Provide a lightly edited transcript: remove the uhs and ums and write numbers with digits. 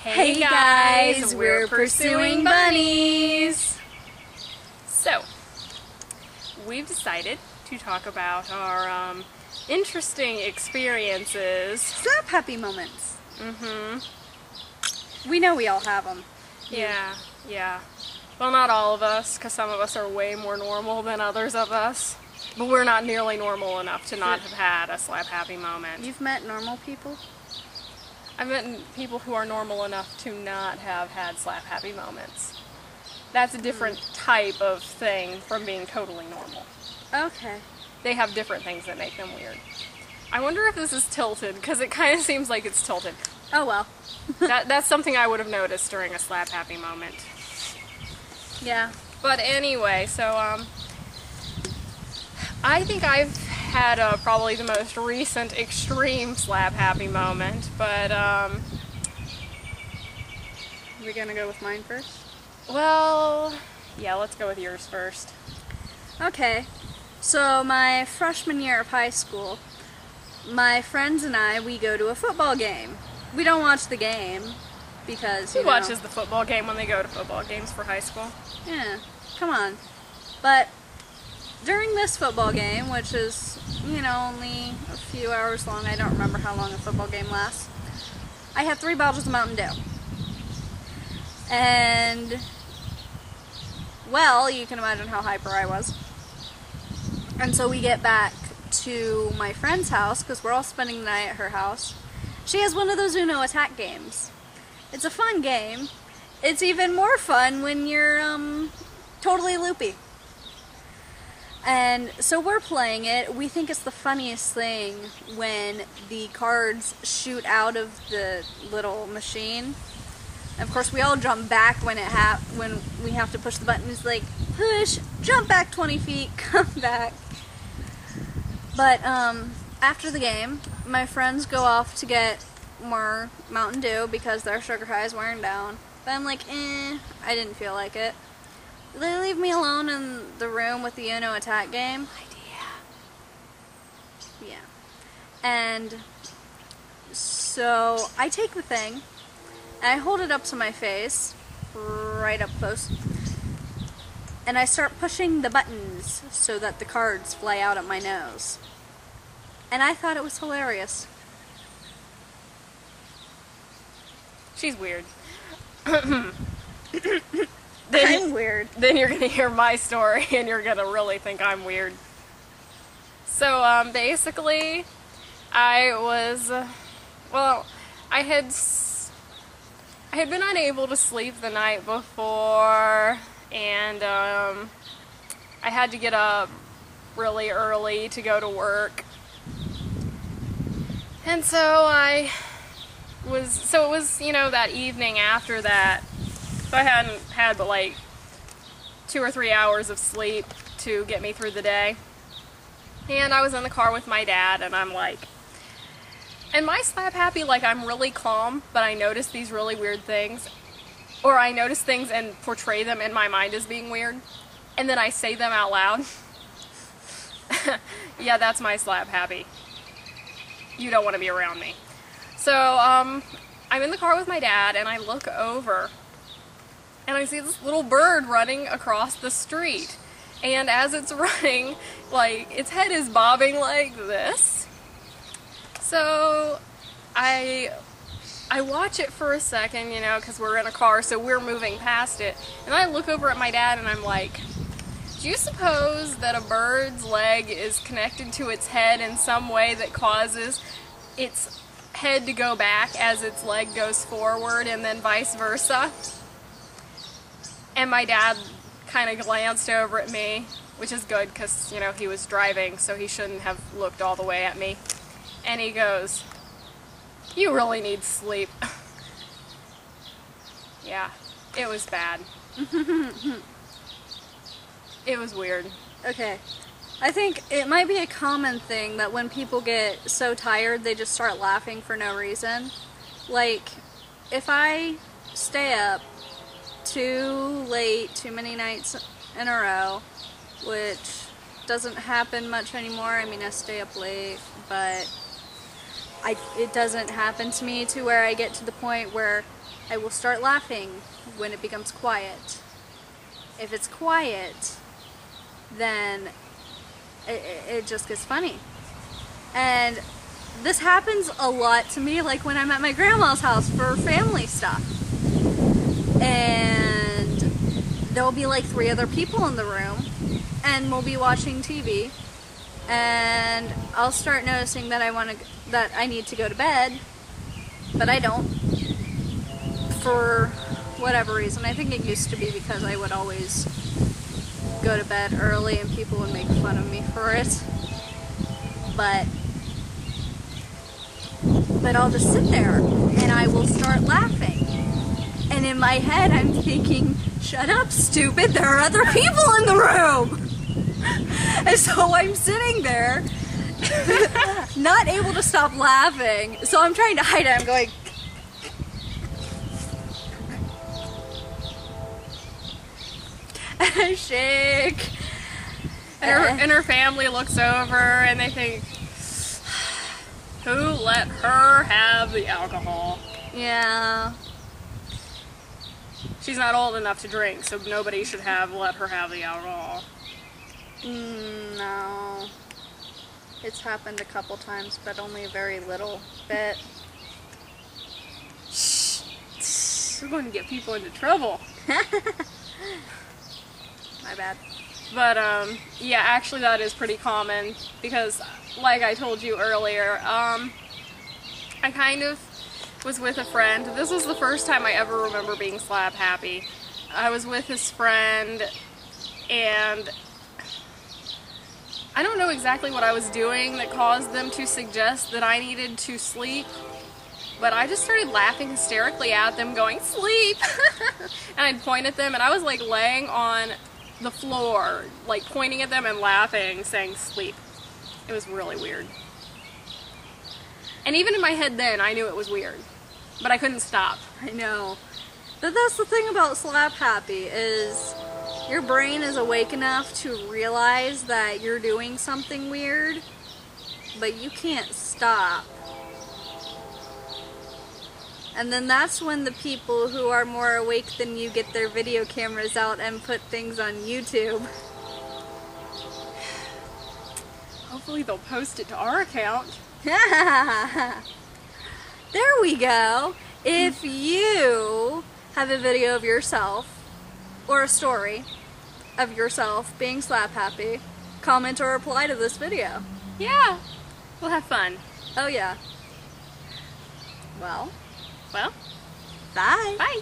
Hey guys, we're pursuing bunnies! So, we've decided to talk about our interesting experiences. Slap happy moments. We know we all have them. Yeah. Well, not all of us, because some of us are way more normal than others of us. But we're not nearly normal enough to not have had a slap happy moment. You've met normal people? I've met people who are normal enough to not have had slap happy moments. That's a different type of thing from being totally normal. Okay. They have different things that make them weird. I wonder if this is tilted, because it kind of seems like it's tilted. Oh well. That's something I would have noticed during a slap happy moment. Yeah. But anyway, so I think I've had probably the most recent extreme slap happy moment, but We're gonna go with mine first? well, yeah, let's go with yours first. Okay. So my freshman year of high school, my friends and I, we go to a football game. We don't watch the game because, Who watches the football game when they go to football games for high school? Yeah, come on. But during this football game, which is, only a few hours long, I don't remember how long a football game lasts, I had 3 bottles of Mountain Dew. And, well, you can imagine how hyper I was. And so we get back to my friend's house, because we're all spending the night at her house. She has one of those Uno attack games. It's a fun game. It's even more fun when you're totally loopy. And so we're playing it. We think it's the funniest thing when the cards shoot out of the little machine. And of course, we all jump back when when we have to push the button. It's like, push, jump back 20 feet, come back. But after the game, my friends go off to get more Mountain Dew because their sugar high is wearing down. But I'm like, I didn't feel like it. They leave me alone in the room with the Uno attack game. Yeah. And so I take the thing, and I hold it up to my face, right up close, and I start pushing the buttons so that the cards fly out at my nose. And I thought it was hilarious. She's weird. I'm weird. Then you're going to hear my story and you're going to really think I'm weird. So, basically, I was, I had been unable to sleep the night before, and, I had to get up really early to go to work. And so it was, that evening after that, so I hadn't had but like 2 or 3 hours of sleep to get me through the day. And I was in the car with my dad, and I'm like, am I slap happy? Like, I'm really calm, but I notice these really weird things. Or I notice things and portray them in my mind as being weird, and then I say them out loud. Yeah, that's my slap happy. You don't want to be around me. So, I'm in the car with my dad, and I look over, and I see this little bird running across the street. And as it's running, like, its head is bobbing like this. So, I watch it for a second, because we're in a car, so we're moving past it. And I look over at my dad, and I'm like, do you suppose that a bird's leg is connected to its head in some way that causes its head to go back as its leg goes forward, and then vice versa? And my dad kind of glanced over at me, which is good because, he was driving, so he shouldn't have looked all the way at me. And he goes, you really need sleep. Yeah, it was bad. It was weird. Okay. I think it might be a common thing that when people get so tired, they just start laughing for no reason. Like, if I stay up too late, too many nights in a row, which doesn't happen much anymore. I mean, I stay up late, but it doesn't happen to me to where I get to the point where I will start laughing when it becomes quiet. If it's quiet, then it just gets funny. And this happens a lot to me, like when I'm at my grandma's house for family stuff. And there'll be like 3 other people in the room, and we'll be watching TV, and I'll start noticing that I need to go to bed, but I don't, for whatever reason. I think it used to be because I would always go to bed early and people would make fun of me for it. But I'll just sit there and I will start laughing. And in my head I'm thinking, shut up, stupid, there are other people in the room! And so I'm sitting there, not able to stop laughing. So I'm trying to hide it. I'm going... and I shake. And her family looks over and they think, who let her have the alcohol? Yeah. She's not old enough to drink, so nobody should have let her have the alcohol. No. It's happened a couple times, but only a very little bit. Shh. We're going to get people into trouble. My bad. But, yeah, actually that is pretty common, because, like I told you earlier, I kind of was with a friend. This was the first time I ever remember being slap happy. I was with this friend, and I don't know exactly what I was doing that caused them to suggest that I needed to sleep, but I just started laughing hysterically at them, going, sleep! And I'd point at them, and I was like laying on the floor, like pointing at them and laughing, saying sleep. It was really weird. And even in my head then, I knew it was weird. But I couldn't stop. I know. But that's the thing about slap happy, is your brain is awake enough to realize that you're doing something weird, but you can't stop. And then that's when the people who are more awake than you get their video cameras out and put things on YouTube. Hopefully they'll post it to our account. There we go. If you have a video of yourself, or a story of yourself being slap happy, comment or reply to this video. Yeah, we'll have fun. Oh yeah. Well, Well, bye. bye.